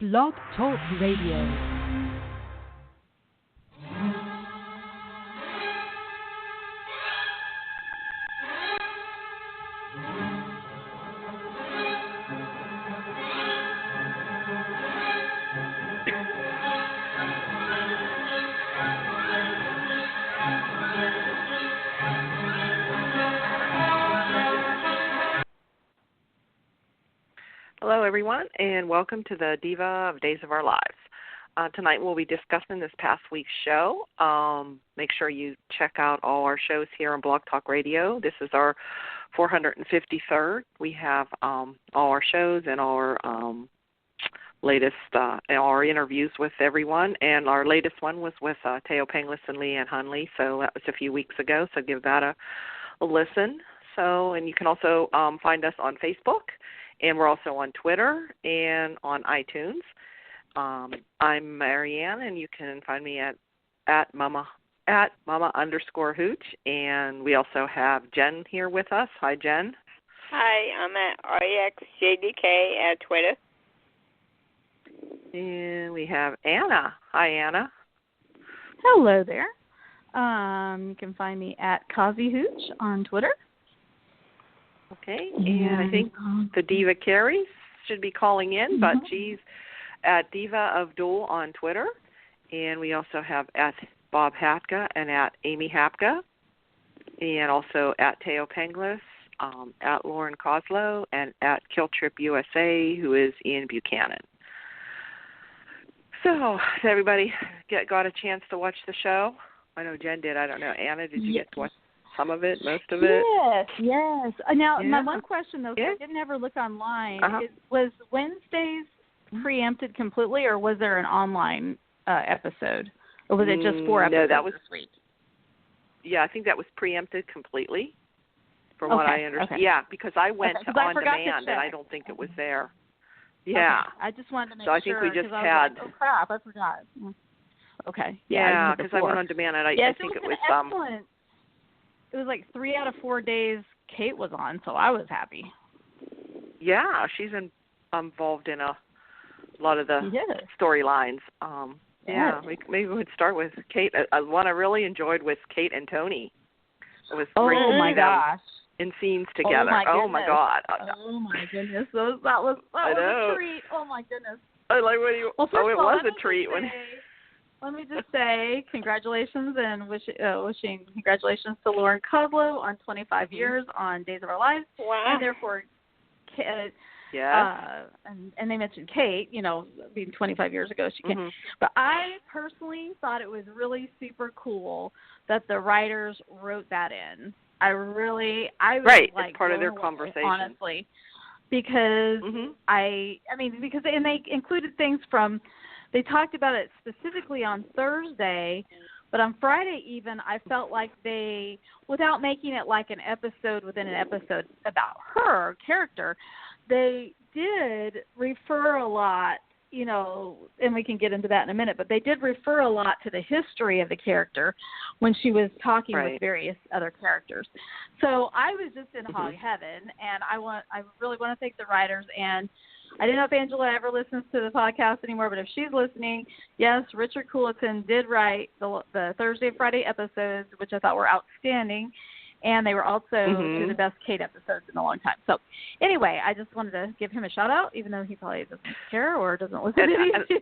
Blogtalk Radio. Hello, everyone, and welcome to the Diva of Days of Our Lives. Tonight we'll be discussing this past week's show. Make sure you check out all our shows here on Blogtalk Radio. This is our 453rd. We have all our shows and our latest our interviews with everyone, and our latest one was with Teo Penglis and Leanne Hunley, so that was a few weeks ago, so give that a listen. So, and you can also find us on Facebook. And we're also on Twitter and on iTunes. I'm Marianne, and you can find me at mama _hooch. And we also have Jen here with us. Hi, Jen. Hi, I'm at REXJDK at Twitter. And we have Anna. Hi, Anna. Hello there. You can find me at Kazi Hooch on Twitter. Okay, and I think the Diva Carrie should be calling in, but she's at Diva of Dool on Twitter. And we also have at Bob Hapka and at Amy Hapka, and also at Teo Penglis, at Lauren Coslow, and at Tripp USA, who is Ian Buchanan. So, has everybody got a chance to watch the show? I know Jen did. I don't know. Anna, did you get to watch some of it, most of it? Yes. Now, my one question, though, I didn't ever look online, was Wednesdays preempted completely, or was there an online episode? Or was it just 4 episodes? No, that was this week? Yeah, I think that was preempted completely, from what I understand. Okay. Yeah, because I went to On Demand, and I don't think it was there. Yeah. Okay. I just wanted to make sure. So I think we just had... Like, oh, crap, I forgot. Okay. Yeah, because I went On Demand, and I think it was... excellent. It was like 3 out of 4 days Kate was on, so I was happy. Yeah, she's involved in a lot of the storylines. Yeah, maybe we would start with Kate. One I really enjoyed was Kate and Tony. It was great to see them in scenes together. Oh my God! Oh my goodness! That was a treat. Oh my goodness! I like when you. It was a treat when. Let me just say congratulations and wishing congratulations to Lauren Coslow on 25 years on Days of Our Lives. Wow. And therefore, and they mentioned Kate, being 25 years ago she came. But I personally thought it was really super cool that the writers wrote that in. I was it's part of their conversation, honestly, because because they included things from. They talked about it specifically on Thursday, but on Friday even, I felt like they, without making it like an episode within an episode about her character, they did refer a lot, and we can get into that in a minute, but they did refer a lot to the history of the character when she was talking with various other characters. So I was just in hog heaven, and I really want to thank the writers, and I don't know if Angela ever listens to the podcast anymore, but if she's listening, yes, Richard Cooliton did write the Thursday and Friday episodes, which I thought were outstanding, and they were also two of the best Kate episodes in a long time. So anyway, I just wanted to give him a shout-out, even though he probably doesn't care or doesn't listen to these.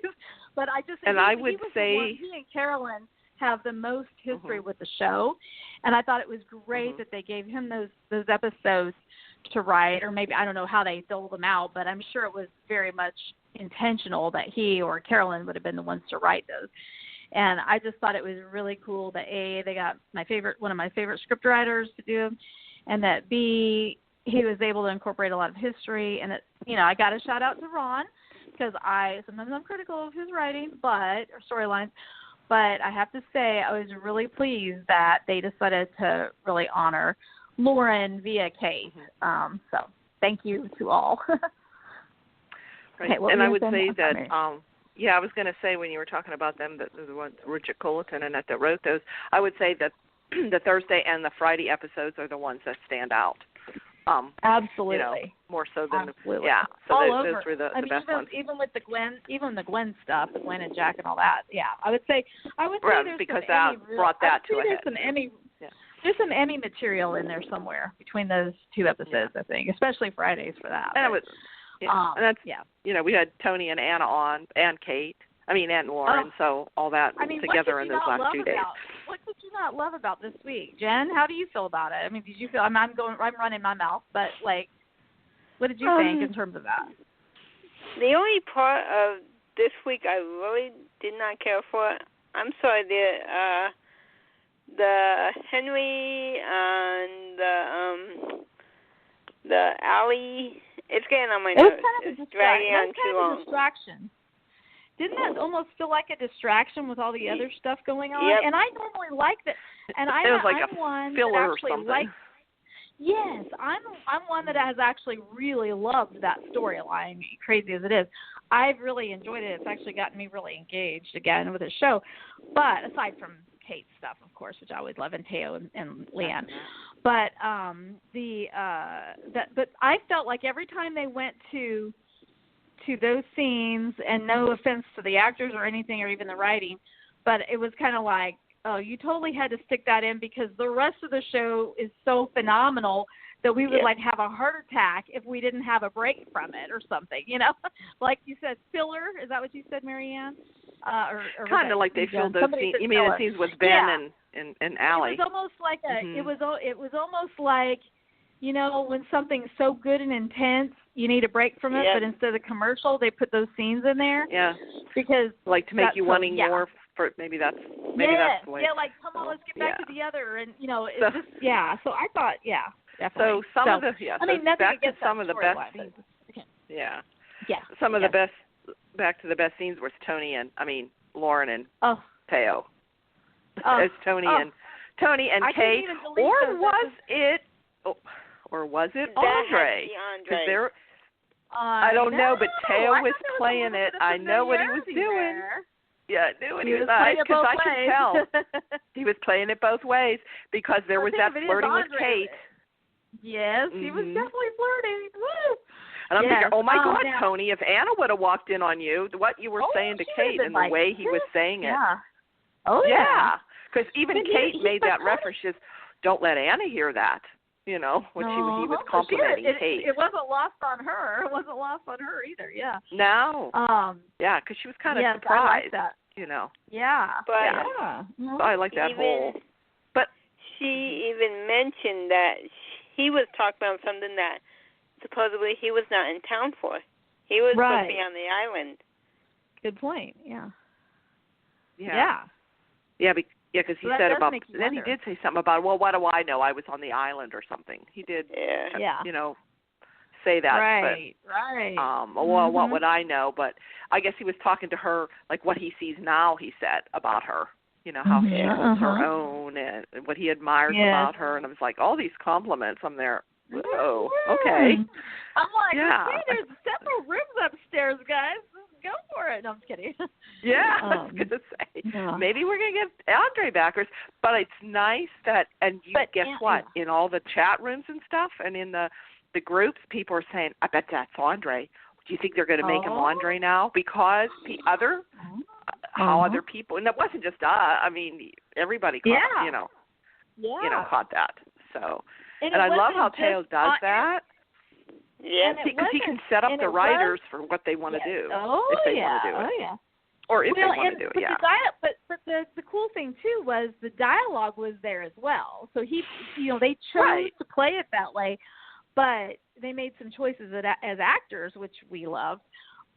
But I just and I would say he and Carolyn have the most history with the show, and I thought it was great that they gave him those episodes to write, or maybe I don't know how they doled them out, but I'm sure it was very much intentional that he or Carolyn would have been the ones to write those. And I just thought it was really cool that they got one of my favorite script writers to do them, and that B, he was able to incorporate a lot of history, and that I got a shout out to Ron because sometimes I'm critical of his writing, or storylines, but I have to say I was really pleased that they decided to really honor Lauren via Kate. So thank you to all. Right. Okay, and I would say that, I was going to say when you were talking about them, the ones, Richard Cooliton and that wrote those, I would say that the Thursday and the Friday episodes are the ones that stand out. Absolutely. You know, more so than Absolutely. So all those over. were the best ones. Even with the Gwen stuff, the Gwen and Jack and all that. Yeah, I would say there's because some that Emmy brought that to a head. There's some Emmy material in there somewhere between those 2 episodes, I think, especially Fridays for that. And it was, and that's you know, we had Tony and Anna on, and Kate. I mean, and Lauren. So all that together in those last 2 days. What did you not love about this week, Jen? How do you feel about it? I mean, did you feel? I'm running my mouth, but like, what did you think in terms of that? The only part of this week I really did not care for. I'm sorry, the Henry and the Allie. It's getting on my nerves. It's dragging on too long. Distraction. Didn't that almost feel like a distraction with all the other stuff going on? Yep. And I normally like that. And it was like I'm a one filler that or actually something. likes. Yes, I'm one that has actually really loved that storyline, crazy as it is. I've really enjoyed it. It's actually gotten me really engaged again with the show. But aside from Kate's stuff, of course, which I always love, and Teo and Leanne. But but I felt like every time they went to those scenes, and no offense to the actors or anything or even the writing, but it was kind of like, oh, you totally had to stick that in because the rest of the show is so phenomenal that we would like have a heart attack if we didn't have a break from it or something, you know? Like you said, filler, is that what you said, Marianne? Or kind of like they filled those scenes. You mean the scenes with Ben and Allie? It was almost like it was almost like, you know, when something's so good and intense, you need a break from it, but instead of commercial, they put those scenes in there. Yeah. Because like to make you wanting more. For maybe that's the way. Yeah, like come on, let's get back to the other, and you know, it's just So I thought, definitely. So some of the I mean, nothing back to against some of the best line, scenes. Okay. Yeah. Yeah. Some of the best. Back to the best scenes was Lauren and Teo. It's Tony and Kate, or was it Andre? Because there. I don't know, but Teo was playing it. I know what he was doing. Yeah, I knew what he was nice because I could tell he was playing it both ways because there was that flirting with Kate. Yes, he was definitely flirting. Woo! And I'm thinking, oh my God, Tony, if Anna would have walked in on you, what you were saying to Kate and the way he was saying it. Yeah. Oh yeah. Because even Kate made that reference. She says, don't let Anna hear that. You know, when he was complimenting Kate. It wasn't lost on her. It wasn't lost on her either. Yeah. No. Yeah, because she was kind of surprised. I like that. You know. Yeah. But So I like that whole. But she even mentioned that he was talking about something that supposedly he was not in town for. He was supposed to be on the island. Good point. Yeah. Yeah. Yeah. Because he said about. Then he did say something about, well, what do I know? I was on the island or something. He did. Yeah. You know, say that. Right. But, right. Well, what would I know? But I guess he was talking to her like what he sees now. He said about her. You know how she holds her own and what he admires about her. And I was like, all these compliments. I'm there. Whoa. Okay. I'm like, okay, there's several rooms upstairs, guys. Go for it. No, I'm just kidding. Yeah, I was going to say. Maybe we're going to get Andre backers. But it's nice that, and guess what? In all the chat rooms and stuff and in the groups, people are saying, I bet that's Andre. Do you think they're going to make him Andre now? Because the other, how other people, and it wasn't just us. I mean, everybody caught, caught that. So, and I love how Teo does that. Yeah, because he can set up the writers for what they want to do. If they want to do it. Oh, yeah. Or if they want to do it, But the cool thing, too, was the dialogue was there as well. So they chose to play it that way, but they made some choices as actors, which we loved.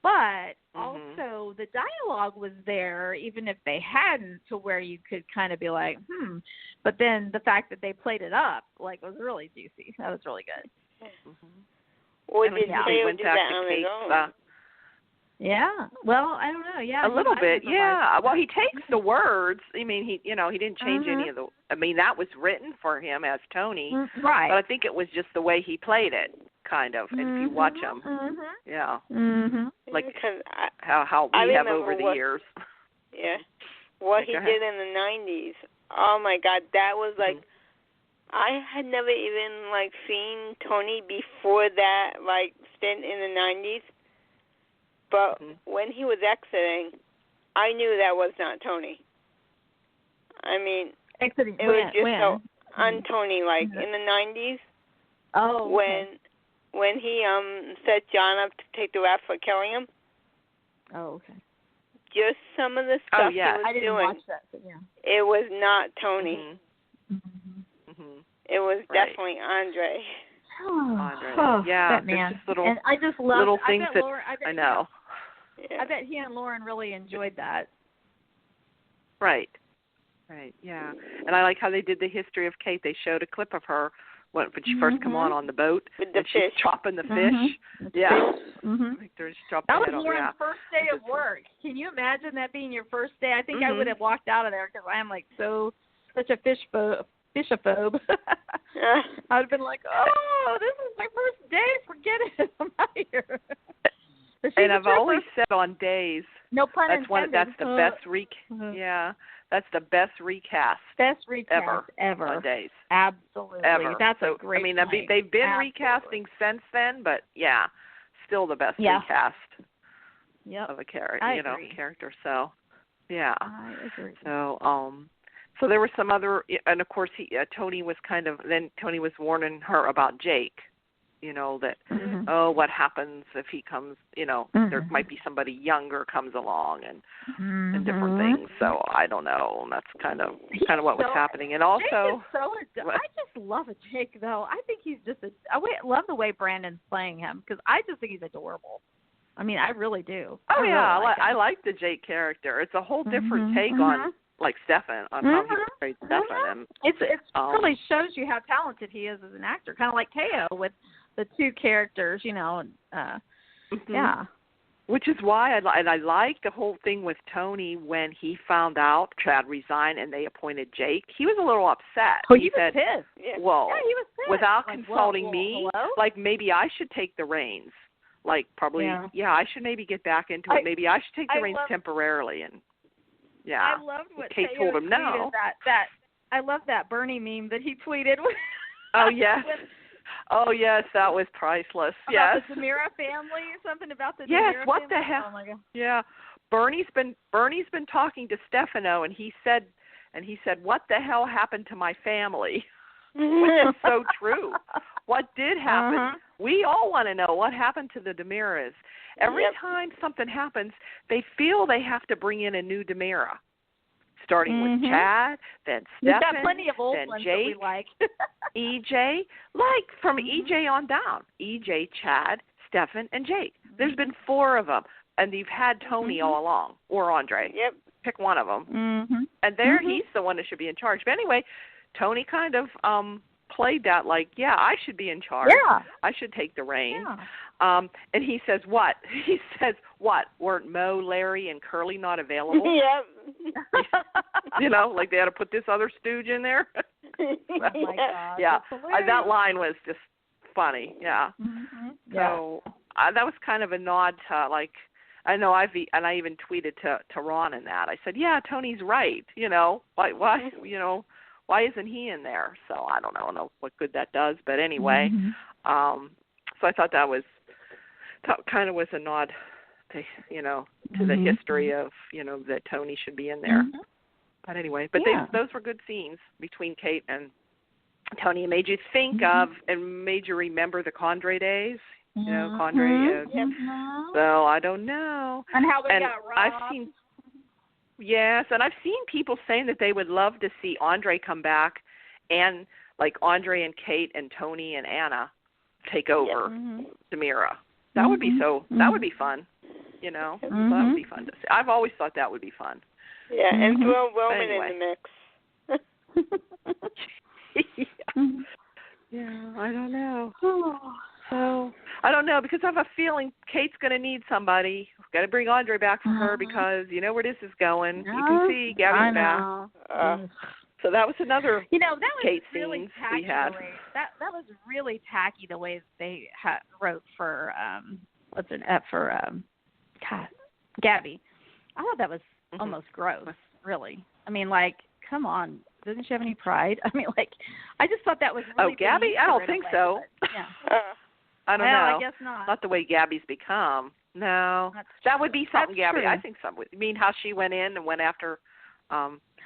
But also the dialogue was there, even if they hadn't, to where you could kind of be like, But then the fact that they played it up, like, was really juicy. That was really good. Or did they went do back that to on Kate's, his own? Yeah. Well, I don't know. Yeah. A little bit. Yeah. Well, he takes the words. I mean, he didn't change any of the. I mean, that was written for him as Tony. Right. But I think it was just the way he played it, kind of. And if you watch him, like how we have over the years. Yeah. What he did in the 90s. Oh my God, that was like I had never even, like, seen Tony before that, like, stint in the 90s. But when he was exiting, I knew that was not Tony. I mean, exiting. it was just so un-Tony, like, in the 90s. Oh, okay. When he set John up to take the rap for killing him. Oh, okay. Just some of the stuff he was I didn't doing. watch that, but yeah. It was not Tony. It was definitely Andre. Andre. Yeah, that man. Just little, and I just love little things that I know. Yeah. I bet he and Lauren really enjoyed that. Right, yeah. And I like how they did the history of Kate. They showed a clip of her when she first come on the boat. With the she's fish. chopping the fish. Yeah. Like they're just dropping that was it on, Lauren's first day of work. Can you imagine that being your first day? I think I would have walked out of there because I am like such a fishaphobe. I would have been like, oh, this is my first day. Forget it. I'm out of here. And I've always said on days. No pun intended. That's the best Yeah, that's the best recast. Best recast ever. On days. Absolutely. Ever. That's so, a great. I mean, they've been recasting since then, but yeah, still the best recast of a character. So, yeah. I agree. So there were some other, and of course Tony was warning her about Jake. That, what happens if he comes, there might be somebody younger comes along and different things. So I don't know. That's kind of what was happening. And also, I just love a Jake, though. I think he's just I love the way Brandon's playing him because I just think he's adorable. I mean, I really do. Oh, I like the Jake character. It's a whole different take on, like, Stefan, on how he portrayed Stefan. It really shows you how talented he is as an actor, kind of like Teo with the two characters, yeah. Which is why I like the whole thing with Tony when he found out Chad resigned and they appointed Jake. He was a little upset. Oh, he was pissed. Yeah. He was pissed. Without consulting me, hello? like maybe I should take the reins. Like probably, I should maybe get back into it. Maybe I should take the reins temporarily. And I loved what Kate told him no. That I love that Bernie meme that he tweeted. Oh yes. Oh yes, that was priceless. About the DiMera family or something about the DiMera family. What the hell? Oh my God. Yeah, Bernie's been talking to Stefano, and he said, what the hell happened to my family? Which is so true. What did happen? We all want to know what happened to the DiMeras. Every time something happens, they feel they have to bring in a new DiMera. Starting with Chad, then Stefan, got plenty of old then ones Jake, that we like. EJ, like from EJ on down. EJ, Chad, Stefan, and Jake. There's been 4 of them, and you've had Tony all along, or Andre. Yep. Pick one of them. And he's the one that should be in charge. But anyway, Tony kind of played that like, I should be in charge. Yeah. I should take the reins. Yeah. And he says, what? He says, what? Weren't Mo, Larry, and Curly not available? Yep. Like they had to put this other stooge in there. Oh my God. Yeah. That line was just funny. Yeah. So that was kind of a nod to like, I know I even tweeted to Ron in that. I said, Tony's right. Why isn't he in there? So I don't know what good that does, but anyway, so I thought that kind of was a nod to to the history of that Tony should be in there. But anyway, those were good scenes between Kate and Tony. It made you think of and made you remember the Condre days. Condre. So I don't know. And how we got robbed. I've seen people saying that they would love to see Andre come back and like Andre and Kate and Tony and Anna take over DiMera. That would be that would be fun. That would be fun to see. I've always thought that would be fun. Yeah, and throw Roman in the mix. I don't know. So I don't know because I have a feeling Kate's going to need somebody. We've got to bring Andre back for her because you know where this is going. You can see Gabi's back. So that was another that was Kate really scenes tacky we had. That was really tacky the way they wrote for Gabi. I thought that was almost gross. Really, I mean, like, come on. doesn't she have any pride? I mean, like, I just thought that was really Gabi? I don't think so. But, yeah. I don't know. I guess not. Not the way Gabi's become. No. That would be something, Gabi. True. I think something. You mean how she went in and went after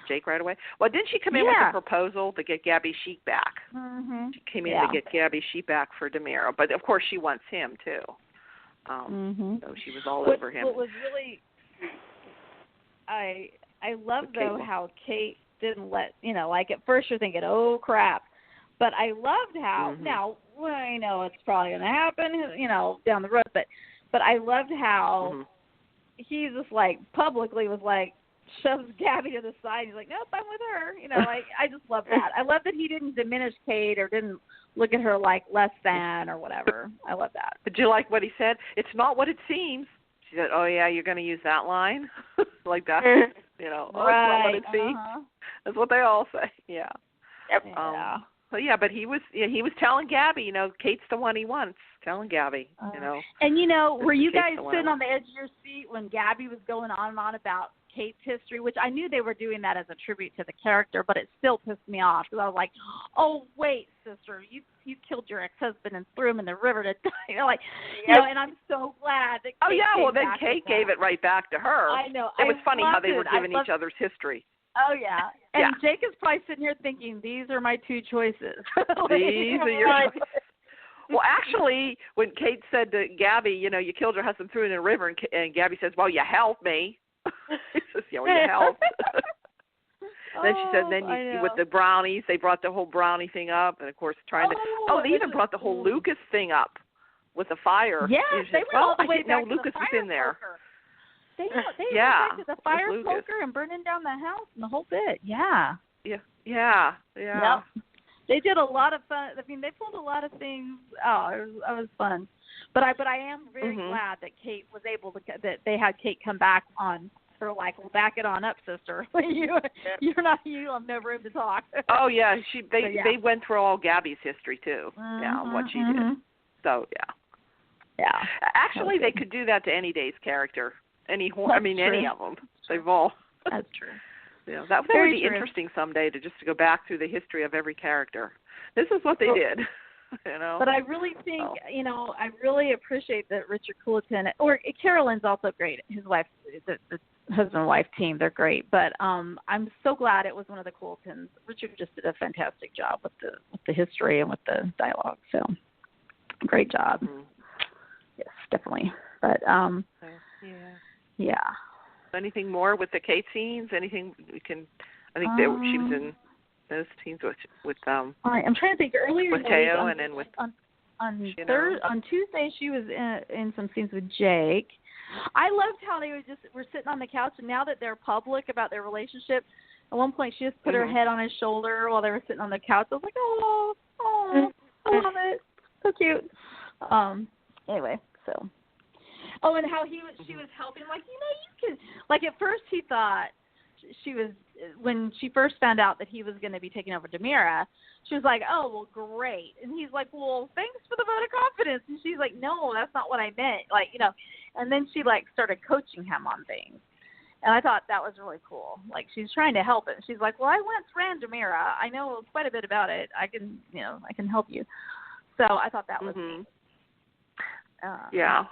Jake right away? Well, didn't she come in with a proposal to get Gabi's sheep back? Mm-hmm. She came in to get Gabi's sheep back for DiMera. But, of course, she wants him, too. So she was all over him. What was really... I love, though, how Kate didn't let, like at first you're thinking, oh, crap. But I loved how, now, I know it's probably going to happen, down the road, but I loved how he just, like, publicly was like, shoves Gabi to the side. He's like, nope, I'm with her. I just love that. I love that he didn't diminish Kate or didn't look at her like less than or whatever. I love that. Did you like what he said? It's not what it seems. She said, oh, yeah, you're going to use that line? Like that? Right. It's not what it seems. That's what they all say. Yeah. Yep. So but he was telling Gabi, Kate's the one he wants. Telling Gabi, And were you guys sitting on the edge of your seat when Gabi was going on and on about Kate's history, which I knew they were doing that as a tribute to the character, but it still pissed me off because I was like, oh wait, sister, you killed your ex-husband and threw him in the river to die. And I'm so glad that Kate then Kate gave it right back to her. I know. It was funny how they were giving each other's history. Oh, yeah. And Jake is probably sitting here thinking, these are my two choices. These are your choices. Well, actually, when Kate said to Gabi, you killed your husband, threw him in the river, and Gabi says, well, you helped me. He says, well, you helped. Then she said, with the brownies, they brought the whole brownie thing up, and, of course, they even brought the whole Lucas thing up with the fire. Yeah, they went all the way back to Lucas the was in there. They went back to the fire poker and burning down the house and the whole bit. Yeah. Yeah. Yep. They did a lot of fun. I mean, they pulled a lot of things. Oh, it was fun. But I am very glad that Kate was able to, that they had Kate come back on her, like, well, back it on up, sister. You have no room to talk. Oh, yeah. They went through all Gabi's history, too. What she did. So, yeah. Actually, they could do that to any day's character. Any of them. They've all. That's true. Yeah, that would be interesting someday to go back through the history of every character. This is what they did. But I really think, I really appreciate that Richard Coulton, or Carolyn's also great. His wife, the husband-wife team, they're great. But I'm so glad it was one of the Coultons. Richard just did a fantastic job with the history and with the dialogue. So, great job. Yes, definitely. But yeah. Anything more with the Kate scenes? Anything we can? I think she was in those scenes with I'm trying to think. Earlier with Teo, and then with on Tuesday she was in some scenes with Jake. I loved how they were sitting on the couch, and now that they're public about their relationship, at one point she just put her head on his shoulder while they were sitting on the couch. I was like, oh, I love it, so cute. Anyway, so. Oh, and how she was helping. Like, you can. Like, at first he thought she was, when she first found out that he was going to be taking over DiMera, she was like, oh, well, great. And he's like, well, thanks for the vote of confidence. And she's like, no, that's not what I meant. Like, and then she, like, started coaching him on things. And I thought that was really cool. Like, she's trying to help him. She's like, well, I once ran DiMera. I know quite a bit about it. I can help you. So I thought that was neat. Yeah.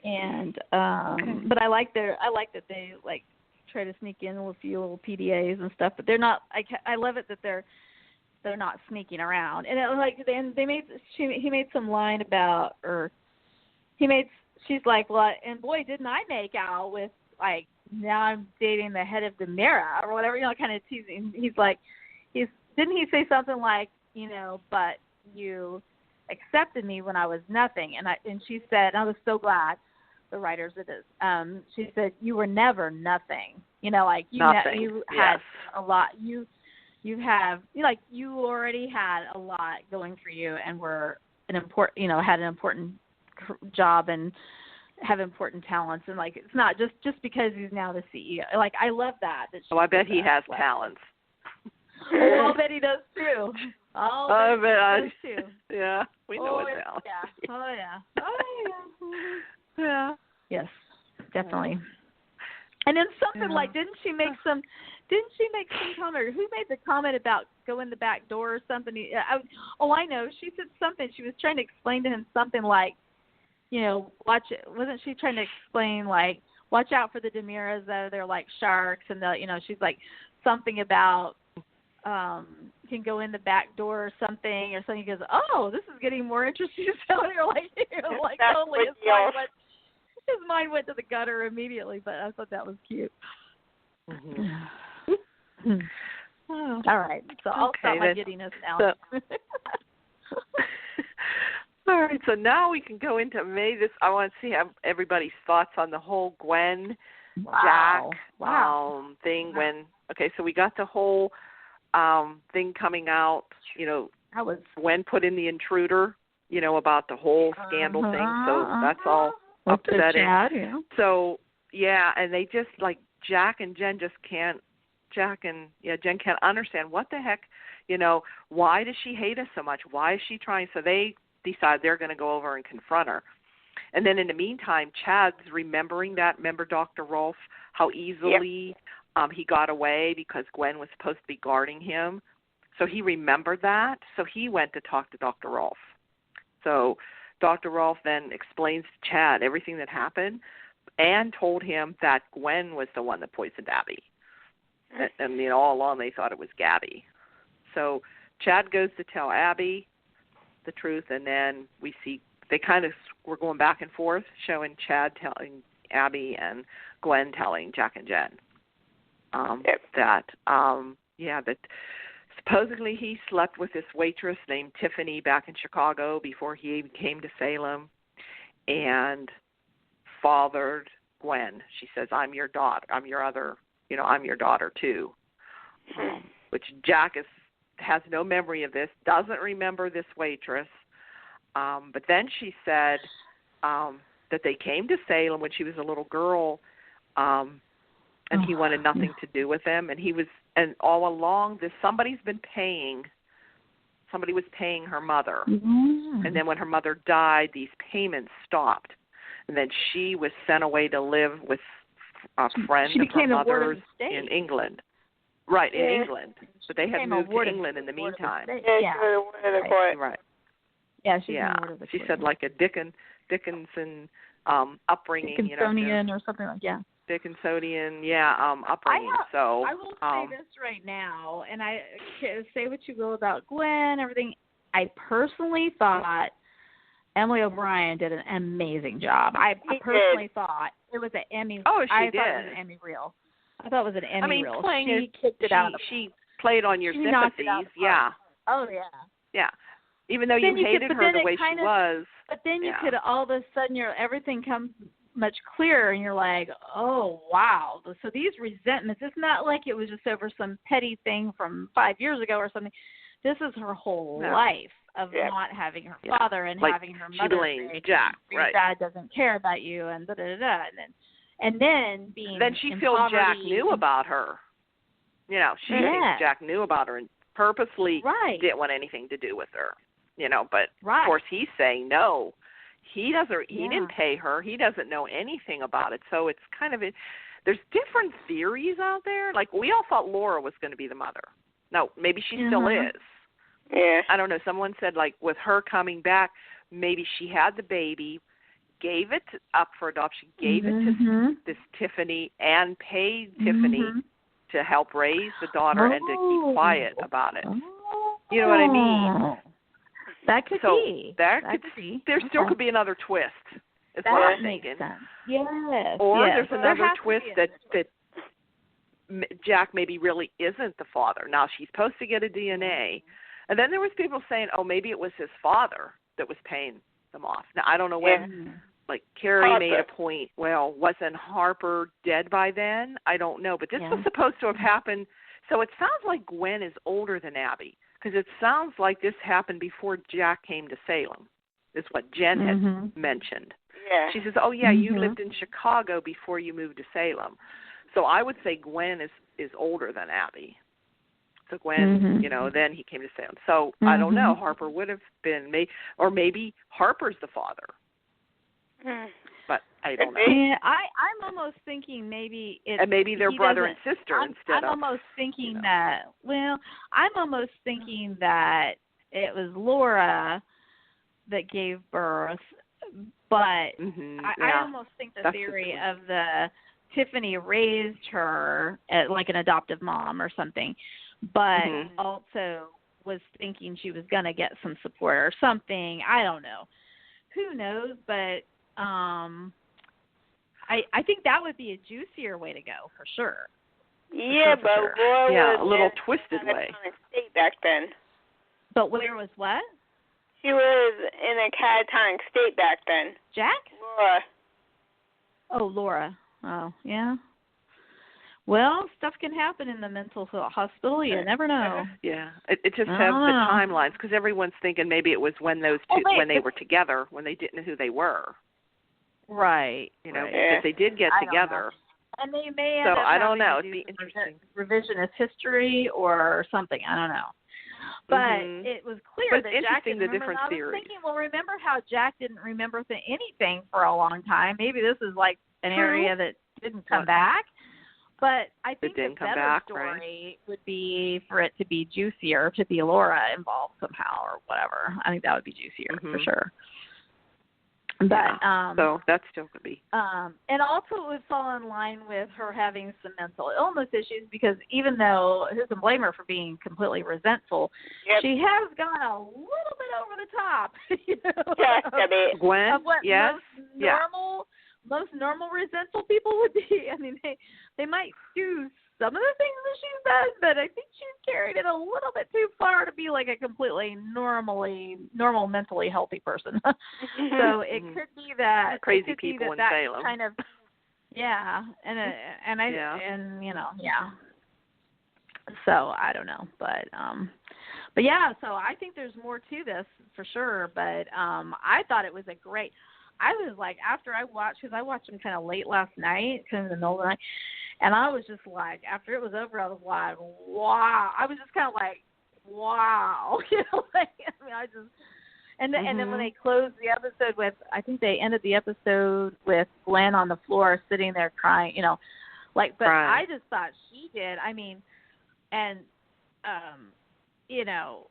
And but I like that they like try to sneak in with a few little PDAs and stuff, but they're not. I love it that they're not sneaking around. And he made some line about, or she's like, well, and boy, didn't I make out with, like, now I'm dating the head of DiMera or whatever, kind of teasing. Didn't he say something like, but you accepted me when I was nothing, and she said, and I was so glad, the writers of this, she said, you were never nothing, like you had a lot, you have, like, you already had a lot going for you, and were an important, had an important job and have important talents, and, like, it's not just because he's now the CEO. Like, I love that. I bet he has talents. I'll bet he does too. I bet he does too. Yeah, we know it now. Yeah. Yeah. Yes, definitely. And then something like, didn't she make some comment? Or who made the comment about go in the back door or something? I know. She said something. She was trying to explain to him something like, watch it. Wasn't she trying to explain, like, watch out for the DiMeras, though they're like sharks, and she's like something about you can go in the back door or something. He goes, oh, this is getting more interesting. So you're like, totally. His mind went to the gutter immediately, but I thought that was cute. Mm-hmm. All right, so I'll stop my giddiness now. All right, so now we can go into I want to see everybody's thoughts on the whole Gwen, Jack thing. So we got the whole thing coming out. Gwen put in the intruder. About the whole scandal thing. So that's all upsetting. Chad, yeah. So and they just Jack and Jen just can't. Jen can't understand what the heck. Why does she hate us so much? Why is she trying? So they decide they're going to go over and confront her. And then in the meantime, Chad's remembering that. Remember Dr. Rolf, how easily he got away because Gwen was supposed to be guarding him. So he remembered that. So he went to talk to Dr. Rolf. So Dr. Rolf then explains to Chad everything that happened and told him that Gwen was the one that poisoned Abby. And all along they thought it was Gabi. So Chad goes to tell Abby the truth, and then we see they we're going back and forth, showing Chad telling Abby and Gwen telling Jack and Jen that supposedly he slept with this waitress named Tiffany back in Chicago before he even came to Salem, and fathered Gwen. She says, "I'm your daughter. I'm your daughter too." Which Jack has no memory of this, doesn't remember this waitress. But then she said that they came to Salem when she was a little girl, and he wanted nothing to do with them. And all along, somebody was paying her mother. Mm-hmm. And then when her mother died, these payments stopped. And then she was sent away to live with a friend of her mother's in England. Right, in England. But they had moved to England in the meantime. Right. Yeah, she said like a Dickinson upbringing. Dickinsonian or something like Dickinsonian, upbringing. I will say this right now, and I say what you will about Gwen, everything. I personally thought Emily O'Brien did an amazing job. I personally thought it was an Emmy. Oh, she did. Thought it was an Emmy reel. I thought it was an Emmy reel. She kicked it out. She played on your sympathies. Oh, yeah. Yeah. Even though you hated her the way she was. But then you could all of a sudden everything comes much clearer, and you're like, oh, wow. So these resentments, it's not like it was just over some petty thing from 5 years ago or something. This is her whole life of not having her father and having her mother. She blamed Jack, right. Your dad doesn't care about you, and da-da-da-da. And then being Then she feels Jack knew about her. She thinks Jack knew about her and purposely didn't want anything to do with her. But of course he's saying no. He didn't pay her. He doesn't know anything about it. So it's kind of there's different theories out there. Like we all thought Laura was going to be the mother. No, maybe she still is. Yeah. I don't know. Someone said like with her coming back, maybe she had the baby, gave it up for adoption, gave it to this Tiffany, and paid Tiffany to help raise the daughter and to keep quiet about it. You know what I mean? That could be. There still could be another twist. Is what I'm thinking. Makes sense. Yes. Or there's another twist that Jack maybe really isn't the father. Now she's supposed to get a DNA, and then there was people saying, oh, maybe it was his father that was paying them off. Now I don't know when. Like Carrie made a point. Well, wasn't Harper dead by then? I don't know, but this was supposed to have happened. So it sounds like Gwen is older than Abby. Because it sounds like this happened before Jack came to Salem, is what Jen had mentioned. Yeah. She says, oh, yeah, you lived in Chicago before you moved to Salem. So I would say Gwen is older than Abby. So Gwen, then he came to Salem. So I don't know. Harper would have been, or maybe Harper's the father. but I don't know. Yeah, I'm almost thinking maybe it's... And maybe they're brother and sister instead of... I'm almost thinking that... Well, I'm almost thinking that it was Laura that gave birth, but I almost think the theory of the Tiffany raised her as like an adoptive mom or something, but also was thinking she was going to get some support or something. I don't know. Who knows? But I think that would be a juicier way to go for sure. Yeah, but Laura was a little twisted way. State back then. But where was what? She was in a catatonic state back then. Jack? Laura. Oh, Laura. Oh, yeah. Well, stuff can happen in the mental hospital. You never know. Yeah, it just has the timelines because everyone's thinking maybe it was when those two when they were together when they didn't know who they were. Right. You know, because they did get together. And they may so end up I don't know. It'd be interesting. Revisionist history or something. I don't know. But it was clear that Jack didn't remember. I was thinking, well, remember how Jack didn't remember anything for a long time? Maybe this is like an area that didn't come back. But I think the better story would be for it to be juicier, to be Laura involved somehow or whatever. I think that would be juicier for sure. But so that still could be. And also it would fall in line with her having some mental illness issues because even though who can blame her for being completely resentful, she has gone a little bit over the top. You know, Gwen, of what most normal resentful people would be. I mean, they might do some of the things that she does, but I think she's carried it a little bit too far to be like a completely normal, mentally healthy person. So it could be that crazy people in Salem. Kind of, and you know, So I don't know, but yeah. So I think there's more to this for sure. But I thought it was a great. I was like, after I watched, because I watched them kind of late last night, kind of in the middle of the night, and I was just like, after it was over, I was like, wow. I was just kind of like, wow. You know, like, I mean, I just, and then when they closed the episode with, I think they ended the episode with Gwen on the floor sitting there crying, you know, like, but I just thought she did. I mean, and, you know,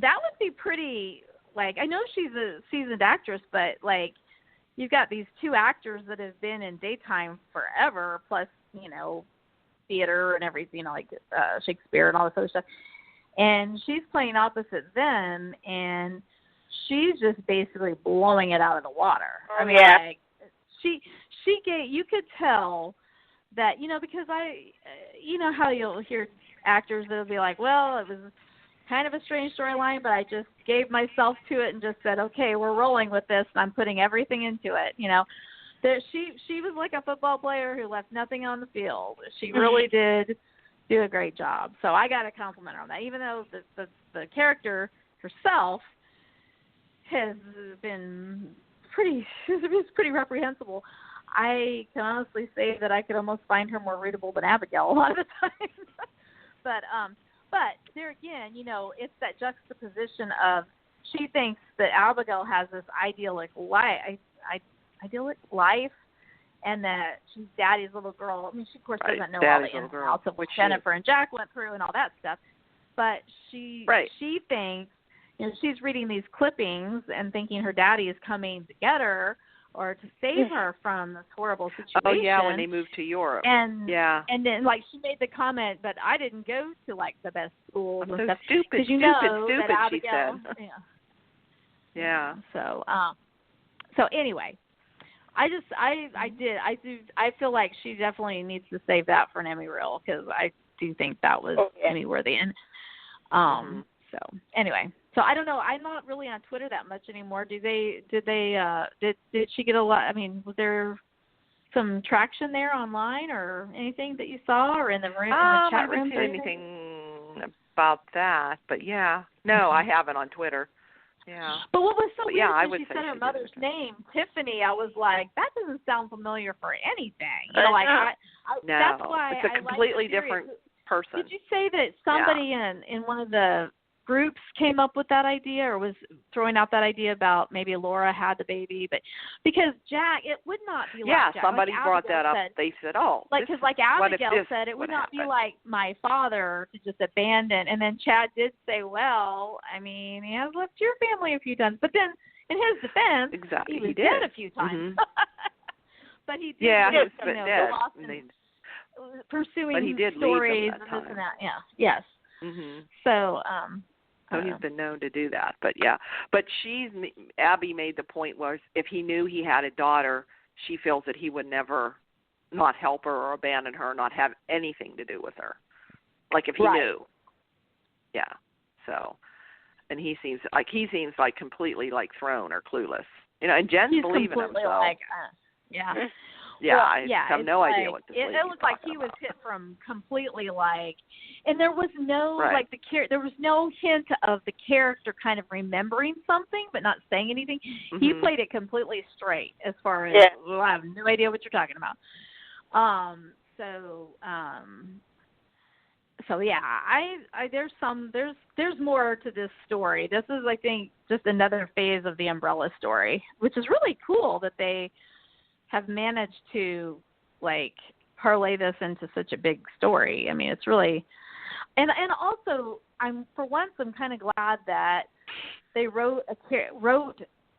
that would be pretty, like, I know she's a seasoned actress, but, like, you've got these two actors that have been in daytime forever, plus, you know, theater and everything, you know, like Shakespeare and all this other stuff. And she's playing opposite them, and she's just basically blowing it out of the water. I mean, like, she gave, you could tell that, you know, because you know how you'll hear actors that'll be like, well, it was kind of a strange storyline, but I just gave myself to it and just said, okay, we're rolling with this, and I'm putting everything into it. You know, that she was like a football player who left nothing on the field. She really did do a great job. So I got to compliment her on that, even though the character herself has been pretty reprehensible. I can honestly say that I could almost find her more readable than Abigail a lot of the time. But there again, you know, it's that juxtaposition of she thinks that Abigail has this idyllic life, and that she's Daddy's little girl. I mean, she of course doesn't know all the ins and outs of what Jennifer and Jack went through and all that stuff. But she thinks, you know, she's reading these clippings and thinking her daddy is coming to get her or to save her from this horrible situation. Oh, yeah, when they moved to Europe. And then, like, she made the comment, but I didn't go to, like, the best schools and stuff. Stupid, you know that Abigail, she said. Yeah. So anyway, I feel like she definitely needs to save that for an Emmy reel because I do think that was Emmy worthy. And so anyway. So I don't know. I'm not really on Twitter that much anymore. Did she get a lot? I mean, was there some traction there online or anything that you saw or in the room, in the chat room? I haven't seen anything about that, but no, I haven't on Twitter. Yeah. But what was so weird when she said her mother's name, Tiffany, I was like, that doesn't sound familiar for anything. You know, like no, that's why it's a completely different person. Did you say that somebody in one of the groups came up with that idea or was throwing out that idea about maybe Laura had the baby, but because Jack, it would not be like Jack. Somebody like brought Abigail that up. said, They said, "Oh, because like Abigail said, it would not be like my father to just abandon." And then Chad did say, "Well, I mean, he has left your family a few times," but then in his defense, he was dead a few times. But he did. Yeah, he was dead. Pursuing but he did stories leave them and this and that. Yeah. Yes. So. Tony's been known to do that, but yeah. But Abby made the point was if he knew he had a daughter, she feels that he would never not help her or abandon her, not have anything to do with her. Like if he knew. Yeah. So, and he seems like completely like thrown or clueless. You know, and Jen's believing him. So. Like, yeah. Yeah, well, I have no idea what this it was like he was hit from completely like, and there was no like there was no hint of the character kind of remembering something but not saying anything. He played it completely straight as far as well, I have no idea what you're talking about. So yeah, I there's more to this story. This is I think just another phase of the Umbrella story, which is really cool that they have managed to like parlay this into such a big story. I mean, it's really, and also I'm kind of glad that they wrote,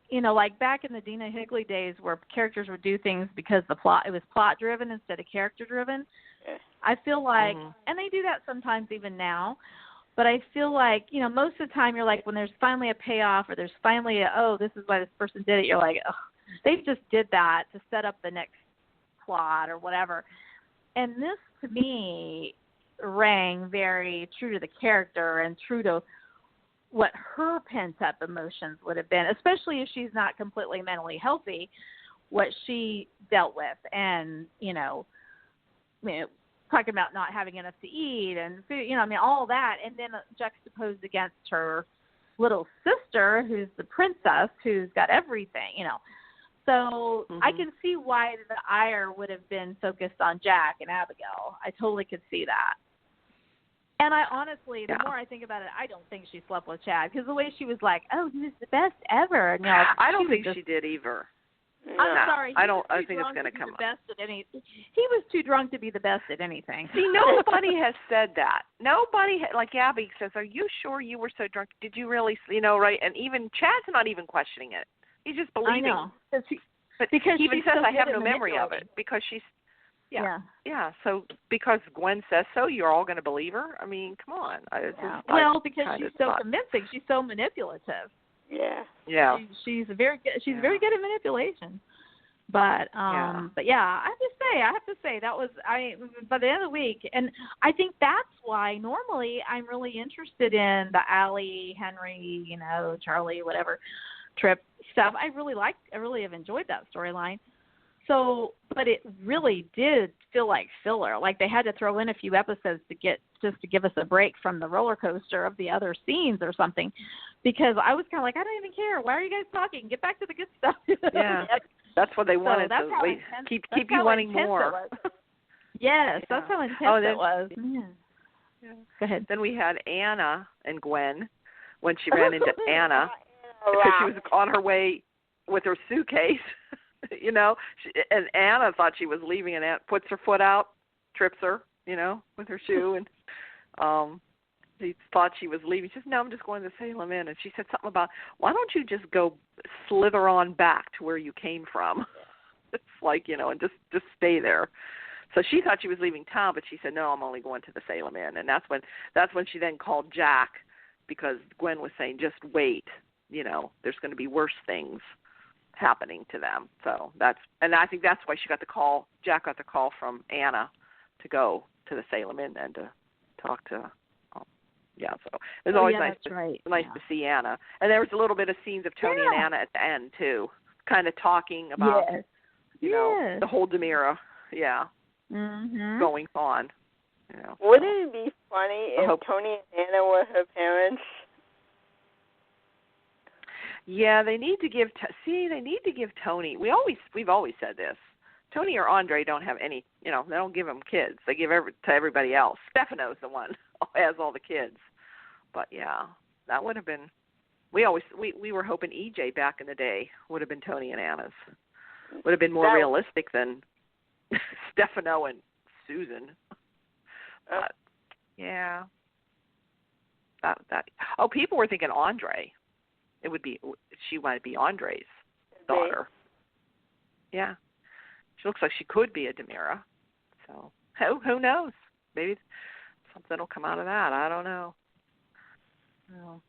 you know, like back in the Dina Higley days where characters would do things because it was plot driven instead of character driven. I feel like, and they do that sometimes even now, but I feel like, you know, most of the time you're like, when there's finally a payoff or there's finally this is why this person did it, you're like, oh, they just did that to set up the next plot or whatever. And this, to me, rang very true to the character and true to what her pent-up emotions would have been, especially if she's not completely mentally healthy, what she dealt with. And, you know, talking about not having enough to eat and food, you know, I mean, all that. And then juxtaposed against her little sister, who's the princess, who's got everything, you know. So I can see why the ire would have been focused on Jack and Abigail. I totally could see that. And I honestly, the more I think about it, I don't think she slept with Chad because the way she was like, "Oh, he was the best ever." And, you know, I don't think she did either. I'm sorry. I think it's going to come up. He was too drunk to be the best at anything. See, nobody has said that. Nobody, like Abby says, "Are you sure you were so drunk? Did you really, you know, right?" And even Chad's not even questioning it. He's just believing. I know. But because he even says, so "I have no memory of it," because she's. Yeah. So because Gwen says so, you're all going to believe her? I mean, come on. Because she's so convincing. She's so manipulative. Yeah. She's very good. She's very good at manipulation. But but yeah, I have to say that was by the end of the week, and I think that's why normally I'm really interested in the Allie, Henry, you know, Charlie, whatever, Tripp stuff. I really have enjoyed that storyline. So, but it really did feel like filler. Like they had to throw in a few episodes to give us a break from the roller coaster of the other scenes or something, because I was kind of like, I don't even care. Why are you guys talking? Get back to the good stuff. Yeah, that's what they wanted. So keep you wanting more. Yes, that's how intense it was. Yeah. Go ahead. Then we had Anna and Gwen when she ran into Anna because she was on her way with her suitcase. You know, and Anna thought she was leaving, and Anna puts her foot out, trips her, you know, with her shoe, and she thought she was leaving. She said, "No, I'm just going to Salem Inn." And she said something about, "Why don't you just go slither on back to where you came from?" It's like, you know, and just stay there. So she thought she was leaving town, but she said, "No, I'm only going to the Salem Inn." And that's when she then called Jack, because Gwen was saying, "Just wait, you know, there's going to be worse things happening to them." So and I think that's why she got the call. Jack got the call from Anna to go to the Salem Inn and to talk to. So it was always nice to see Anna. And there was a little bit of scenes of Tony and Anna at the end too, kind of talking about you know, the whole DiMera, going on. You know, wouldn't it be funny if Tony and Anna were her parents? Yeah, they need to give Tony. We've always said this. Tony or Andre don't have any, you know, they don't give them kids. They give to everybody else. Stefano's the one who has all the kids. But yeah, That would have been. We were hoping EJ back in the day would have been Tony and Anna's. Would have been more realistic than Stefano and Susan. But yeah. That. Oh, people were thinking Andre. She might be Andre's daughter. Yeah. She looks like she could be a DiMera. So who knows? Maybe something will come out of that. I don't know. No.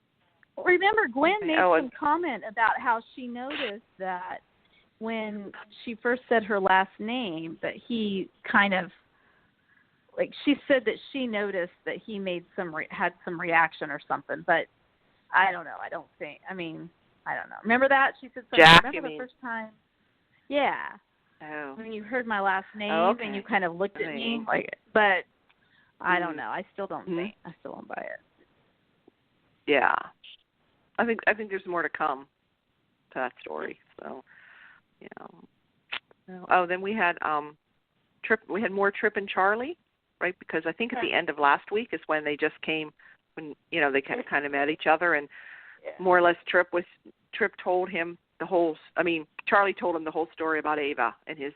Remember, Gwen made some comment about how she noticed that when she first said her last name, that he kind of, like, she said that she noticed that he made had some reaction or something, but I don't know. I don't know. Remember that? She said something. Jack, remember the first time? Yeah. Oh. When you heard my last name and you kind of looked at me, like, but I don't know. I still don't think. I still don't buy it. Yeah. I think there's more to come to that story. So, Oh, then we had Tripp. We had more Tripp and Charlie, right? Because I think at the end of last week is when they just came, when they kind of met each other, and more or less Tripp told him Charlie told him the whole story about Ava and his.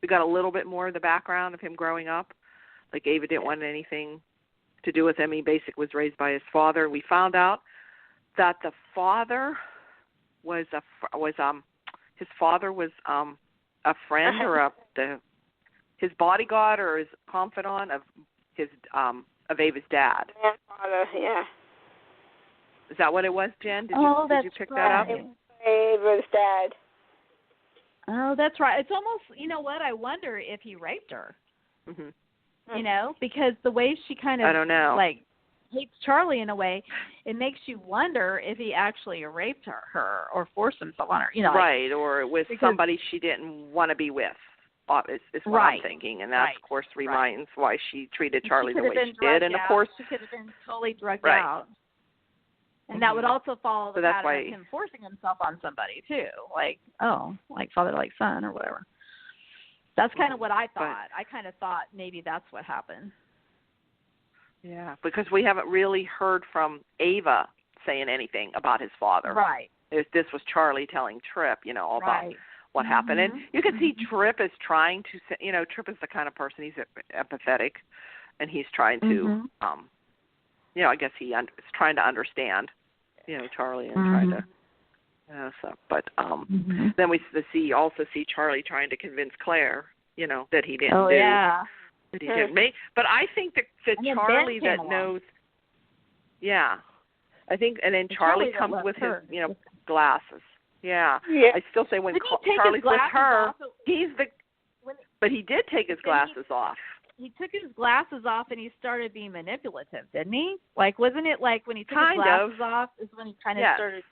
We got a little bit more of the background of him growing up. Like Ava didn't want anything to do with him. He basically was raised by his father. We found out that the father was his father was a friend or his bodyguard or his confidant of Ava's dad. Grandfather, yeah. Is that what it was, Jen? Did you pick that up? Ava's dad. Oh, that's right. It's almost, you know what? I wonder if he raped her. Mm-hmm. Because the way she kind of, I don't know, like, hates Charlie in a way, it makes you wonder if he actually raped her or forced himself on her. Right, or with somebody she didn't want to be with. Is what I'm thinking, and that, of course, reminds why she treated Charlie the way she did, and of course she could have been totally drugged out. And that would also follow the pattern of him forcing himself on somebody too, like father like son or whatever. That's kind of what I thought. I kind of thought maybe that's what happened. Yeah, because we haven't really heard from Ava saying anything about his father. Right. This was Charlie telling Tripp, all about what happened. And you can see Tripp is trying to say, Tripp is the kind of person, he's empathetic, and he's trying to, I guess he is trying to understand, Charlie and trying to, but then we also see Charlie trying to convince Claire, that he didn't do. Yeah. That he didn't make. But I think that Charlie that knows, I think, and then Charlie comes with his, glasses. Yeah. I still say when Charlie's with her, but he did take his glasses off. He took his glasses off and he started being manipulative, didn't he? Like, wasn't it like when he took his glasses off is when he kind of started?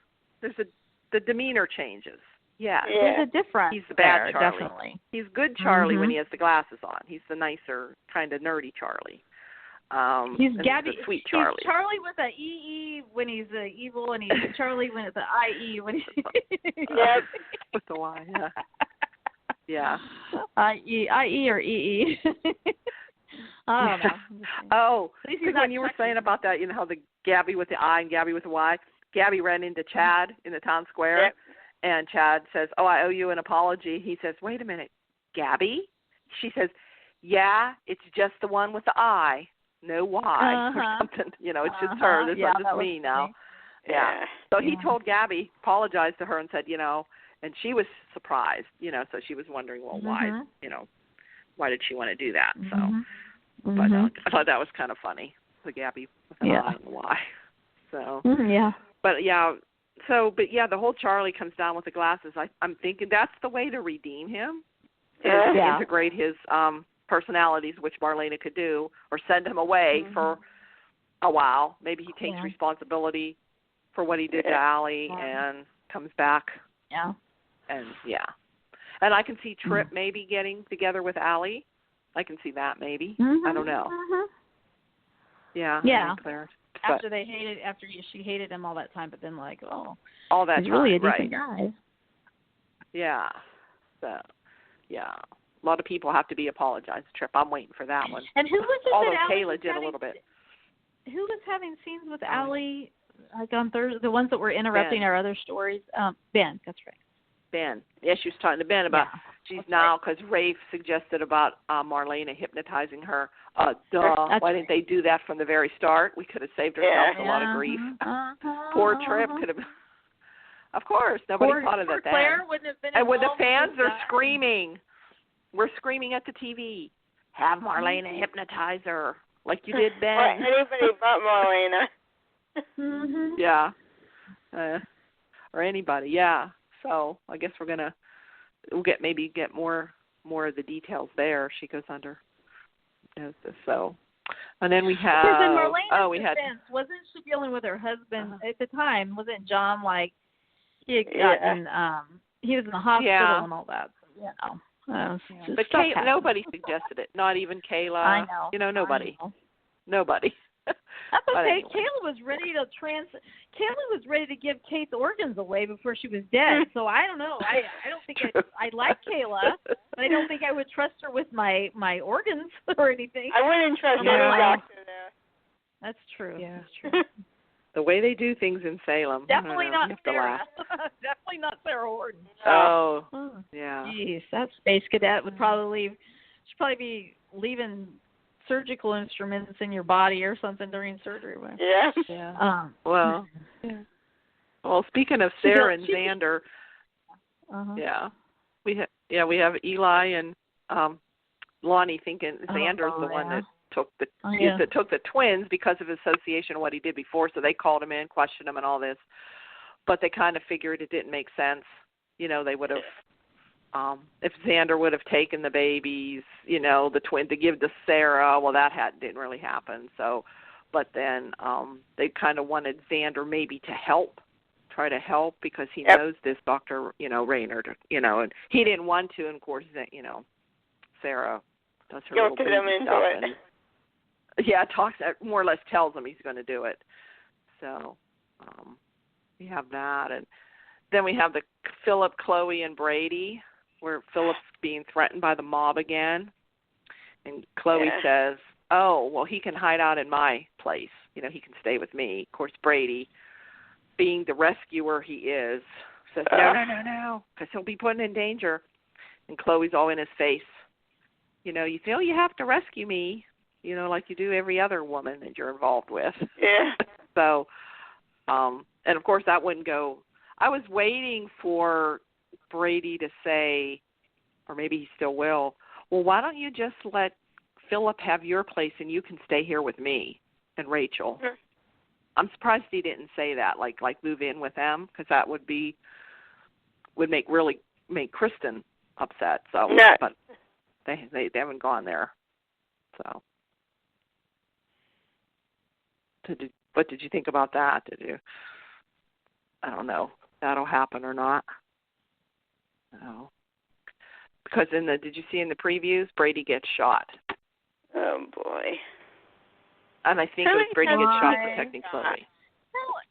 The demeanor changes. Yeah. There's a difference. He's the bad Charlie. Definitely. He's good Charlie when he has the glasses on. He's the nicer, kind of nerdy Charlie. He's Gabi. The sweet Charlie. He's Charlie with an EE when he's evil, and he's Charlie when it's an IE when he's with the Y. Yeah. IE or EE. I don't know. Oh, when you were saying about that, how the Gabi with the I and Gabi with the Y. Gabi ran into Chad in the town square, and Chad says, "Oh, I owe you an apology." He says, "Wait a minute, Gabi?" She says, "Yeah, it's just the one with the I, no Y or something. It's just her. This is just me now." Yeah. So he told Gabi, apologized to her, and said, and she was surprised, so she was wondering, well, why, why did she want to do that? So, but I thought that was kind of funny, the Gabi with the I and the Y. So, but the whole Charlie comes down with the glasses. I'm thinking that's the way to redeem him, is to integrate his personalities, which Marlena could do, or send him away for a while. Maybe he takes responsibility for what he did to Allie and comes back. Yeah. And and I can see Tripp maybe getting together with Allie. I can see that maybe. I don't know. Yeah. Claire. After she hated him all that time, but then all that he's time, really a decent guy. Yeah. So, a lot of people have to be apologized. Tripp, I'm waiting for that one. And who was it? Although Kayla did a little bit. Who was having scenes with Allie like on Thursday, the ones that were interrupting our other stories. Ben, that's right. Ben. Yeah, she was talking to Ben about she's now, because Rafe suggested about Marlena hypnotizing her. Why didn't they do that from the very start? We could have saved ourselves a lot of grief. Poor Tripp could have. Of course, nobody thought of it then. Claire wouldn't have been and when the fans are screaming, we're screaming at the TV, have Marlena hypnotize her like you did, Ben. Or anybody but Marlena. Yeah. Or anybody, yeah. So I guess we'll get more of the details there. She goes under hypnosis. So, and then we have. Because in Marlena's defense, wasn't she dealing with her husband at the time? Wasn't John like he had gotten he was in the hospital and all that? So, but nobody suggested it. Not even Kayla. I know. Nobody. Nobody. That's okay. Anyway. Kayla was ready to give Kate's organs away before she was dead. So I don't know. I don't think I like Kayla, but I don't think I would trust her with my organs or anything. I wouldn't trust any doctor there. That's true. Yeah, that's true. The way they do things in Salem. Definitely not Sarah. Definitely not Sarah Horton. Oh, yeah. Jeez, that space cadet would probably leave. She'd probably be leaving surgical instruments in your body or something during surgery. Yeah. Well, speaking of Sarah and Xander, we have Eli and Lonnie thinking Xander's the one that took the twins because of association of what he did before. So they called him in, questioned him, and all this. But they kind of figured it didn't make sense. They would have. If Xander would have taken the babies, the twin to give to Sarah, well, that didn't really happen. So, but then they kind of wanted Xander maybe to try to help because he knows this Dr. Raynor, and he didn't want to. And of course, Sarah does her little baby stuff and talks, more or less tells him he's going to do it. So we have that, and then we have the Philip, Chloe, and Brady, where Philip's being threatened by the mob again. And Chloe says, oh, well, he can hide out in my place. He can stay with me. Of course, Brady, being the rescuer he is, says, no, because he'll be put in danger. And Chloe's all in his face. You feel you have to rescue me, like you do every other woman that you're involved with. Yeah. So, and of course, that wouldn't go. I was waiting for Brady to say, or maybe he still will, well, why don't you just let Philip have your place and you can stay here with me and Rachel? Sure. I'm surprised he didn't say that, like move in with them, because that would make Kristen upset. So, but they haven't gone there. So, what did you think about that? I don't know if that'll happen or not. No. Because did you see in the previews, Brady gets shot. Oh, boy. And I think Brady gets shot protecting Chloe.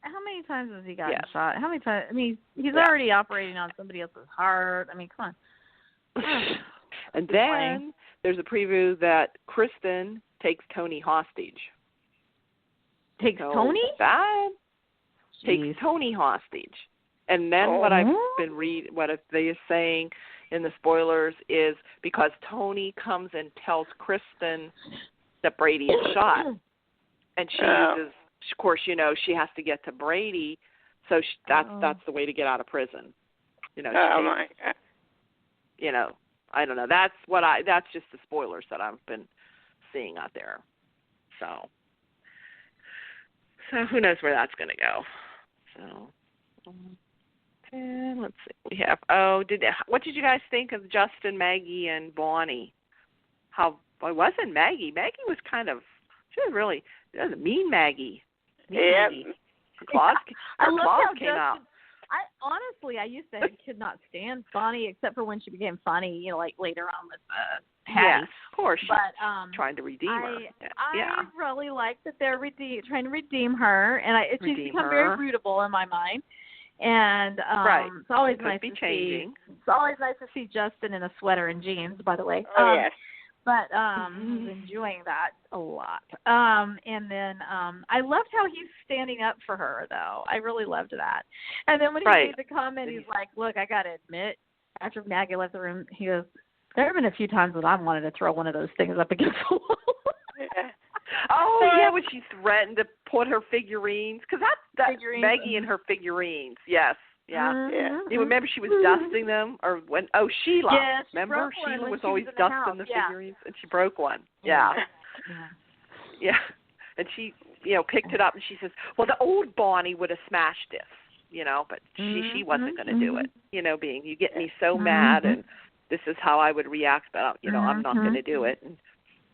How many times has he gotten shot? How many times? I mean, he's already operating on somebody else's heart. I mean, come on. And then there's a preview that Kristen takes Tony hostage. Takes Tony? Takes Tony hostage. And then what I've been what they're saying in the spoilers is because Tony comes and tells Kristen that Brady is shot. And she uses, of course, she has to get to Brady, so that's the way to get out of prison. My God. I don't know. That's just the spoilers that I've been seeing out there. So who knows where that's going to go. So, and let's see. We have, what did you guys think of Justin, Maggie, and Bonnie? It wasn't Maggie. Maggie was she was a mean Maggie. Maggie. Her claws came out. I used to could not stand Bonnie except for when she became funny, like later on with Hattie. Yes, of course. But trying to redeem her. I really like that they're trying to redeem her, and she's become very rootable in my mind. And it's always nice to see. It's always nice to see Justin in a sweater and jeans, by the way. Oh yes. But I was enjoying that a lot. And then I loved how he's standing up for her, though. I really loved that. And then when he made the comment, he's like, look, I got to admit, after Maggie left the room, he goes, there have been a few times when I wanted to throw one of those things up against the wall. Oh, yeah, when she threatened to put her figurines. Because that's Maggie and her figurines, yes. Yeah. You remember she was dusting them, or when? Oh, Sheila. Yeah, remember Sheila was always dusting the figurines, and she broke one. Yeah. And she, picked it up, and she says, "Well, the old Bonnie would have smashed this, but she wasn't going to do it. Being you get me so mad, and this is how I would react, but I'm not going to do it."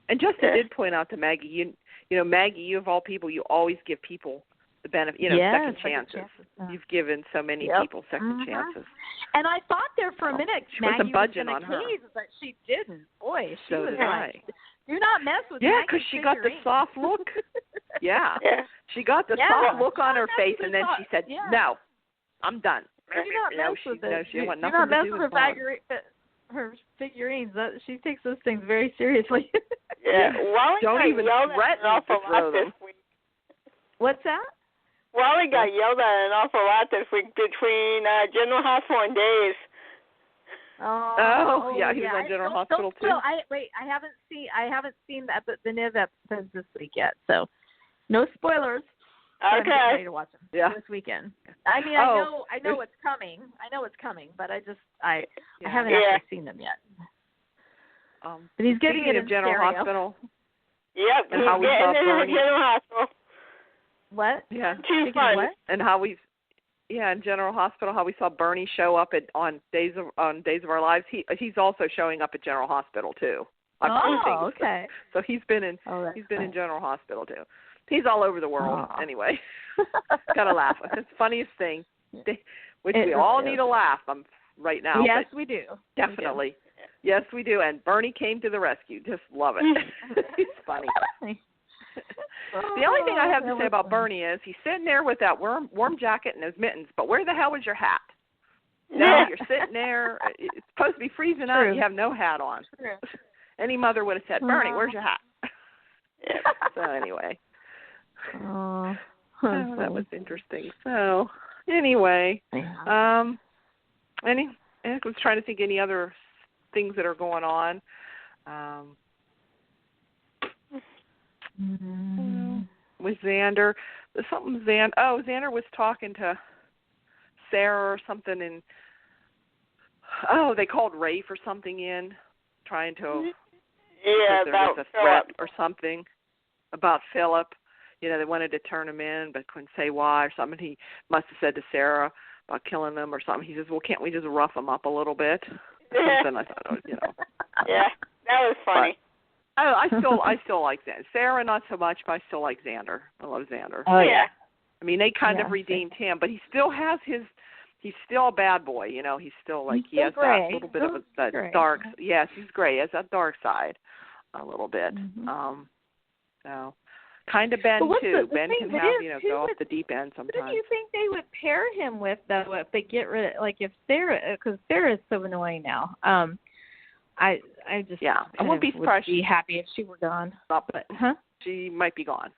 And Justin did point out to Maggie, Maggie, you of all people, you always give people the benefit, second chances. You've given so many people second chances. And I thought there for a minute Maggie was going to cave, but she didn't. Boy, she was like, do not mess with Maggie. Yeah, because she got the soft look. She got the soft look on her face, and then she said, no, I'm done. Do not mess with it. She want do nothing not mess to do with her figurines. She takes those things very seriously. Wally don't even threaten to throw them. What's that? Wally got yelled at an awful lot this week between General Hospital and Days. Oh, yeah, he was on General Hospital too. I haven't seen that, but the new episodes this week yet, so no spoilers. Okay. I'm getting ready to watch them this weekend. I mean, I know it's coming. I know it's coming, but I haven't actually seen them yet. But he's getting it in General stereo. Hospital. Yep, and how we saw Bernie. General Hospital. What? Yeah. Too fun. What? And how in General Hospital, how we saw Bernie show up on Days of Our Lives. He's also showing up at General Hospital too. Okay. So he's been in in General Hospital too. He's all over the world anyway. Gotta laugh. It's the funniest thing. Which we all need a laugh right now. Yes, we do. Definitely. Yes, we do. And Bernie came to the rescue. Just love it. He's funny. The only thing I have to say about Bernie is he's sitting there with that warm jacket and those mittens, but where the hell was your hat? No, you're sitting there. It's supposed to be freezing out. You have no hat on. Any mother would have said, Bernie, where's your hat? So anyway. That was interesting. So anyway, I was trying to think any other things that are going on. With Xander, Xander was talking to Sarah or something, and they called Rafe or something in, trying to there was a threat or something about Philip. They wanted to turn him in, but couldn't say why or something. He must have said to Sarah about killing them or something. He says, "Well, can't we just rough him up a little bit?" Something I thought, Yeah, that was funny. But I still like Xander. Sarah, not so much, but I still like Xander. I love Xander. Oh yeah. I mean, they kind of redeemed him, but he still has he's still a bad boy. He's still like he has that little bit of that dark. Yes, he's gray. He has that dark side a little bit. So kind of Ben too. Ben can have go off the deep end sometimes. What do you think they would pair him with though if they get rid of if Sarah, because Sarah is so annoying now. I just I won't be surprised. Be happy if she were gone. But she might be gone.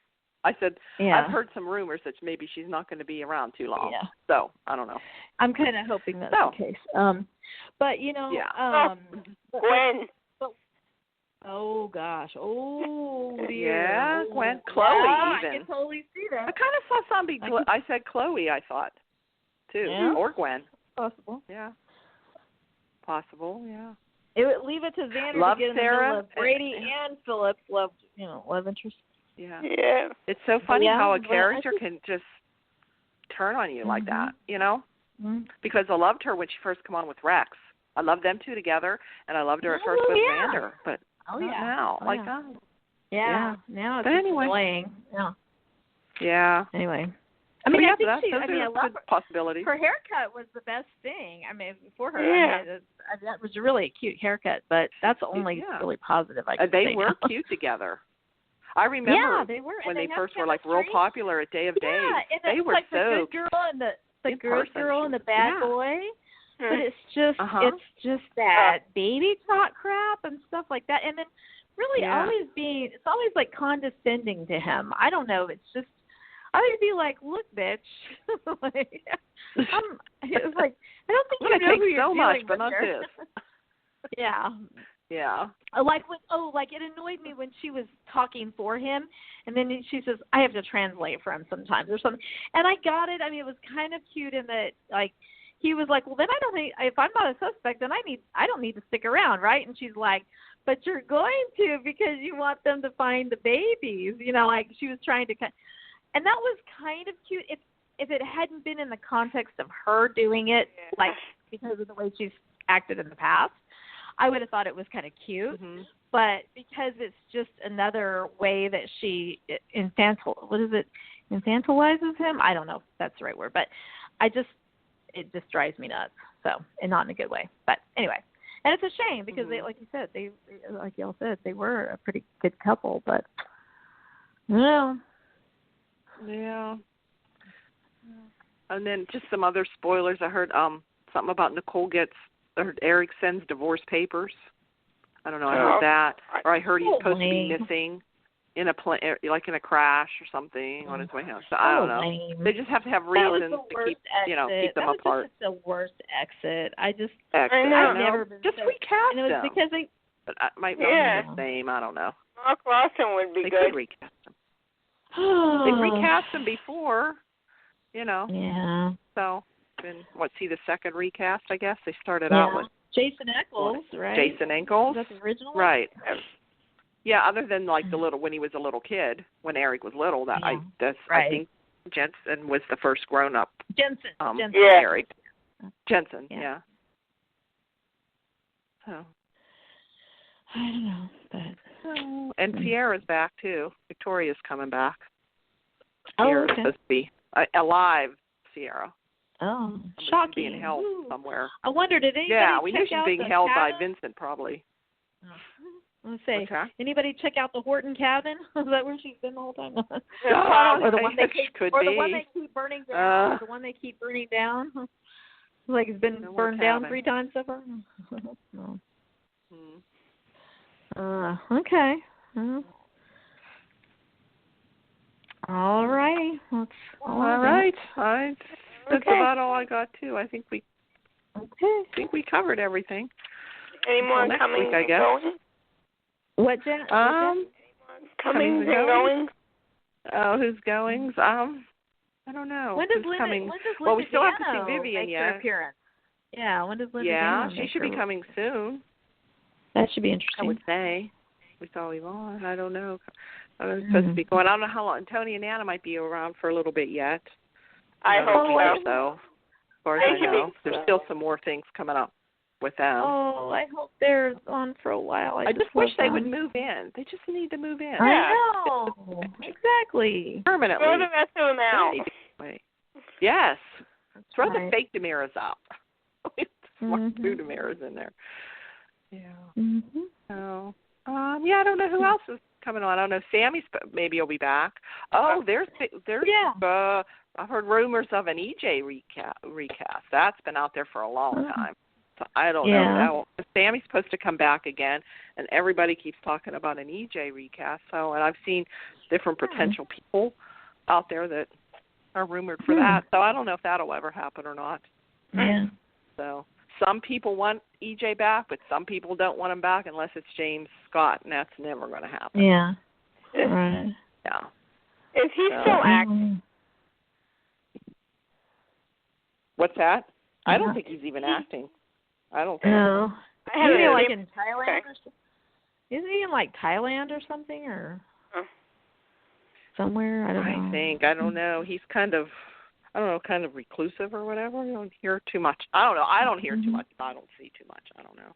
I said I've heard some rumors that maybe she's not going to be around too long. Yeah. So I don't know. I'm kind of hoping that's the case. But Gwen. Oh gosh. Oh dear. Yeah, Gwen. Chloe I even. can totally see that. I kind of saw somebody. I said Chloe. I thought too, or Gwen. Possible. Yeah. Possible. Yeah. It would leave it to Xander to get in the middle of Brady and Philip's love interest. Yeah. It's so funny how a character can just turn on you like that, Because I loved her when she first came on with Rex. I loved them two together, and I loved her at first with Xander, but not now like that. Yeah. Now it's annoying. Yeah. Yeah. Anyway. I mean, I think I love possibility. Her haircut was the best thing. I mean, for her, that was really a cute haircut, but that's only really positive. They were cute together. I remember they were, when they first were real popular at Day of Days. They were so the good girl and the good girl and the bad boy. But it's just that baby talk crap and stuff like that. And then really it's always like condescending to him. I don't know. It's just, I would be like, look, bitch. It's like, I don't think you know who you're dealing with here. Yeah. Yeah. Like it annoyed me when she was talking for him, and then she says, I have to translate for him sometimes or something. And I got it. I mean, it was kind of cute in that, like, he was like, well, then I don't think, if I'm not a suspect, then I don't need to stick around, right? And she's like, but you're going to, because you want them to find the babies. You know, like she was trying to, and that was kind of cute. If it hadn't been in the context of her doing it, like because of the way she's acted in the past, I would have thought it was kind of cute. Mm-hmm. But because it's just another way that she infantilizes him. I don't know if that's the right word, but it just drives me nuts. So, and not in a good way. But anyway, and it's a shame because they, like you said, like y'all said, they were a pretty good couple. But yeah. And then just some other spoilers. I heard something about Eric sends divorce papers. I don't know. I heard that, or I heard he's supposed to be missing in a plane, like in a crash or something on his way home. So I don't know. Lame. They just have to have reasons to keep them apart. That was just the worst exit. I've never been just recast them. And it was because they. But it might not be the same. I don't know. Mark Lawson would be they good. Could recast them. They recast them before, Yeah. So, what's he, the second recast, I guess? They started out with Jason Eccles, right? Jason Eccles. Is that the original? Right. Yeah, other than like when he was a little kid, when Eric was little, I think Jensen was the first grown up. Jensen. Eric. Jensen, yeah. So I don't know, but and Sierra's back too. Victoria's coming back. Oh, Sierra's supposed to be alive, Sierra. Oh, Somebody's shocking! Being held somewhere. I wonder, did anybody we knew she was being held by Vincent, probably. Let's say, anybody check out the Horton cabin? Is that where she's been the whole time? Or the one they keep burning down? The one they keep burning down? Like it's been burned down 3 times so far? No. Okay. All righty. All right. That's about all I got too. I think we covered everything. Any more coming week, I guess. Going? What, Jen? Coming and going? Oh, who's goings? I don't know. When does Linda well, we still have to see Vivian make yet. her appearance? Yeah, when does Linda Yeah, she should be coming soon. That should be interesting. I would say. We saw Yvonne. I don't know. I was supposed to be going. I don't know how long. Tony and Anna might be around for a little bit yet. I hope so. As far as I know, there's still some more things coming up with them. Oh, I hope they're on for a while. I just wish they would move in. They just need to move in. I know. Exactly. Permanently. Throw the rest of them out. Yes. Throw the fake DiMeras out. Smart 2 DiMeras in there. Yeah. Mm-hmm. So, I don't know who else is coming on. I don't know. Sammy's maybe will be back. Oh, there's I've heard rumors of an EJ recast. That's been out there for a long time. So I don't know. Sammy's supposed to come back again, and everybody keeps talking about an EJ recast. So, and I've seen different potential people out there that are rumored for that. So I don't know if that'll ever happen or not. Yeah. So some people want EJ back, but some people don't want him back unless it's James Scott, and that's never going to happen. Yeah. Right. Yeah. Is he still acting? What's that? I don't think he's even acting. I don't think. No. Isn't he like in Thailand or something? Isn't he in like Thailand or something or somewhere? I don't know. I don't know. He's kind of reclusive or whatever. You don't hear too much. I don't know. I don't hear too much. I don't see too much. I don't know.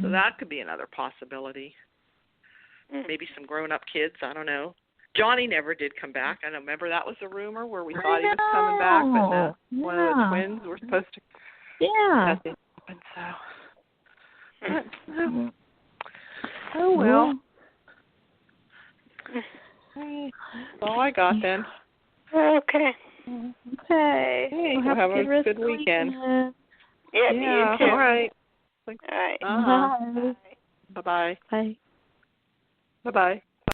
So that could be another possibility. Maybe some grown-up kids. I don't know. Johnny never did come back. I don't remember that was a rumor where we thought he was coming back, but one of the twins were supposed to. Yeah. That didn't happen, so. Oh, well. That's all I got then. Okay. Hey, we'll have a good weekend. Yeah, you too. All right. All right. Bye-bye. Bye. Bye-bye.